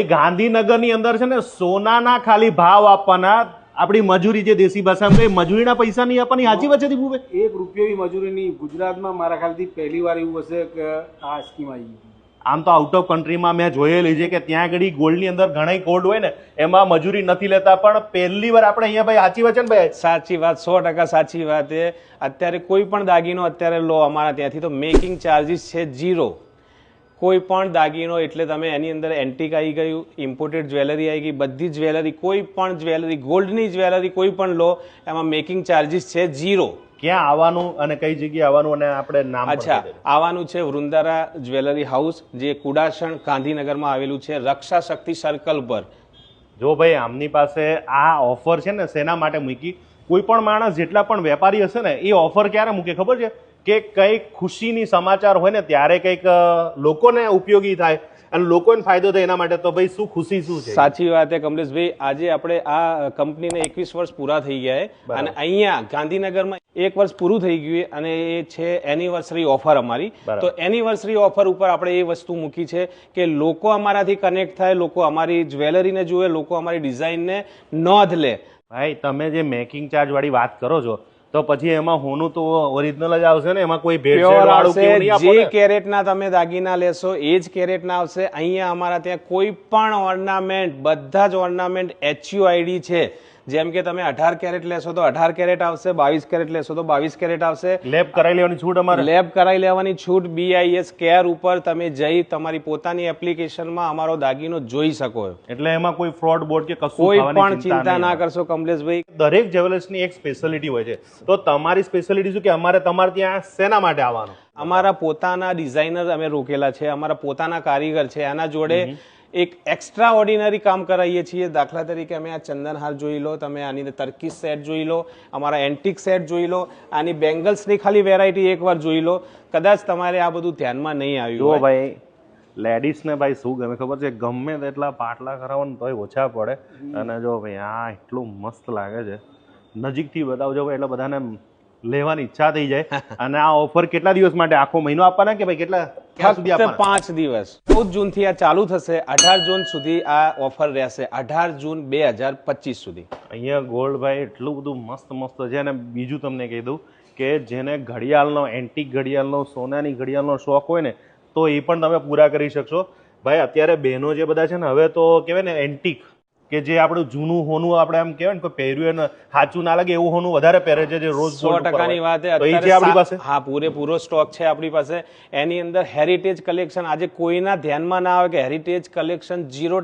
ગાંધીનગરની અંદર છે ને સોનાના ખાલી ભાવ આપવાના, આપણી મજૂરી જે દેશી ભાષામાં કહે મજૂરીના પૈસા નહીં આપવાની, સાચી વાત છે દીપુભાઈ? એક રૂપિયો બી મજૂરી નહીં. ગુજરાતમાં મારા ખ્યાલથી પહેલી વાર એવું હશે કે આ સ્કીમ આવી. આમ તો આઉટ ઓફ કન્ટ્રીમાં મેં જોયેલી છે કે ત્યાં આગળ ગોલ્ડની અંદર ઘણા કોડ હોય ને એમાં મજૂરી નથી લેતા, પણ પહેલી વાર આપણે અહીંયા ભાઈ સાચી વાત છે ને ભાઈ? સાચી વાત, 100% સાચી વાત. એ અત્યારે કોઈ પણ દાગીનો અત્યારે લો અમારા ત્યાંથી તો મેકિંગ ચાર્જીસ છે 0. કોઈ પણ દાગીનો એટલે તમે એની અંદર એન્ટિક આવી ગયું, ઇમ્પોર્ટેડ જ્વેલરી આવી ગઈ, બધી જ્વેલરી, કોઈ પણ જ્વેલરી, ગોલ્ડની જ્વેલરી કોઈ પણ લો એમાં મેકિંગ ચાર્જીસ છે 0. ક્યાં આવવાનું અને કઈ જગ્યાએ આવવાનું અને આપણે નામ? અચ્છા, આવવાનું છે વૃંદારા જ્વેલરી હાઉસ, જે કુડાસણ ગાંધીનગરમાં આવેલું છે, રક્ષા શક્તિ સર્કલ પર. જો ભાઈ આમની પાસે આ ઓફર છે ને શેના માટે મૂકી? કોઈ પણ માણસ જેટલા પણ વેપારી હશે ને એ ઓફર ક્યારે મૂકે ખબર છે? કે કંઈક ખુશીની સમાચાર હોય ને ત્યારે કંઈક લોકોને ઉપયોગી થાય અને લોકોને ફાયદો થાય એના માટે. તો ભાઈ શું ખુશી શું છે? સાચી વાત છે કમલેશભાઈ. આજે આપણે આ કંપનીને 21 વર્ષ પૂરા થઈ ગયા છે અને અહીંયા ગાંધીનગરમાં 1 વર્ષ પૂરું થઈ ગયું અને એ છે એનિવર્સરી ઓફર અમારી. તો એનિવર્સરી ઓફર ઉપર આપણે એ વસ્તુ મૂકી છે કે લોકો અમારાથી કનેક્ટ થાય, લોકો અમારી જ્વેલરીને જુએ, લોકો અમારી ડિઝાઇનને નોંધ લે. ભાઈ તમે જે મેકિંગ ચાર્જ વાળી વાત કરો છો તો પછી એમાં હોનું તો ઓરિજિનલ જ આવશે ને, એમાં કોઈ ભેળસેળ વાળું કેવું નહીં આપો ને? જે કેરેટના તમે દાગીના લેશો એ જ કેરેટના આવશે. અહીંયા અમારા ત્યાં કોઈ પણ ઓર્નામેન્ટ, બધા જ ઓર્નામેન્ટ HUID છે. જેમ કે તમે 18 કેરેટ લેશો તો 18 કેરેટ આવશે, 22 કેરેટ લેશો તો 22 કેરેટ આવશે. લેબ કરાવી લેવાની છૂટ અમારે? લેબ કરાવી લેવાની છૂટ. BIS કેર ઉપર તમે જઈ તમારી પોતાની એપ્લિકેશનમાં અમારો દાગીનો જોઈ શકો. એટલે એમાં કોઈ ફ્રોડ બોર્ડ કે કશું કોઈ પણ ચિંતા ના કરશો કમલેશભાઈ. દરેક જ્વેલર્સની એક સ્પેશિયાલિટી હોય છે, તો તમારી સ્પેશિયાલિટી શું કે અમારે તમારે ત્યાં શેના માટે આવવાનું? અમારા પોતાના ડિઝાઇનર અમે રોકેલા છે, અમારા પોતાના કારીગર છે. આના જોડે એક એક્સ્ટ્રા ઓર્ડિનરી કામ કરાવીએ છીએ. દાખલા તરીકે અમે આ ચંદનહાર જોઈ લો, તમે આની ટર્કીશ સેટ જોઈ લો, અમારા એન્ટિક સેટ જોઈ લો, આની બેંગલ્સની ખાલી વેરાયટી એકવાર જોઈ લો. કદાચ તમારે આ બધું ધ્યાનમાં નહીં આવ્યું જો ભાઈ લેડીઝને ભાઈ શું ગમે ખબર છે? ગમે તેટલા પાટલા કરાવો ને તોય ઓછા પડે. અને જો ભાઈ આ એટલું મસ્ત લાગે છે, નજીકથી બતાવજો ભાઈ એટલે બધાને લેવાની ઈચ્છા થઈ જાય. અને આ ઓફર કેટલા દિવસ માટે? આખો મહિનો આપવાના કે ભાઈ કેટલા સુધી આપવાના? 5 દિવસ. 14 જૂનથી આ ચાલુ થશે, 18 જૂન સુધી આ ઓફર રહેશે, 18 જૂન 2025 સુધી. અહીંયા ગોલ્ડ ભાઈ એટલું બધું મસ્ત મસ્ત છે. અને બીજું તમને કહી દઉં કે જેને ઘડિયાળનો, એન્ટિક ઘડિયાળનો, સોનાની ઘડિયાળનો શોખ હોય ને તો એ પણ તમે પૂરા કરી શકશો. ભાઈ અત્યારે બહેનો જે બધા છે ને હવે તો કહેવાય ને એન્ટિક, કે જે આપણું જૂનું હોનું આપણે એમ કહેવાય ને કોઈ પહેર્યું ને સાચું ના લાગે એવું હોનું વધારે પહેરે છે, જે રોજ 100%ની વાત છે. આપણી પાસે હા, પૂરેપૂરો સ્ટોક છે આપણી પાસે. એની અંદર હેરિટેજ કલેક્શન, આજે કોઈના ધ્યાનમાં ના આવે કે હેરિટેજ કલેક્શન 0%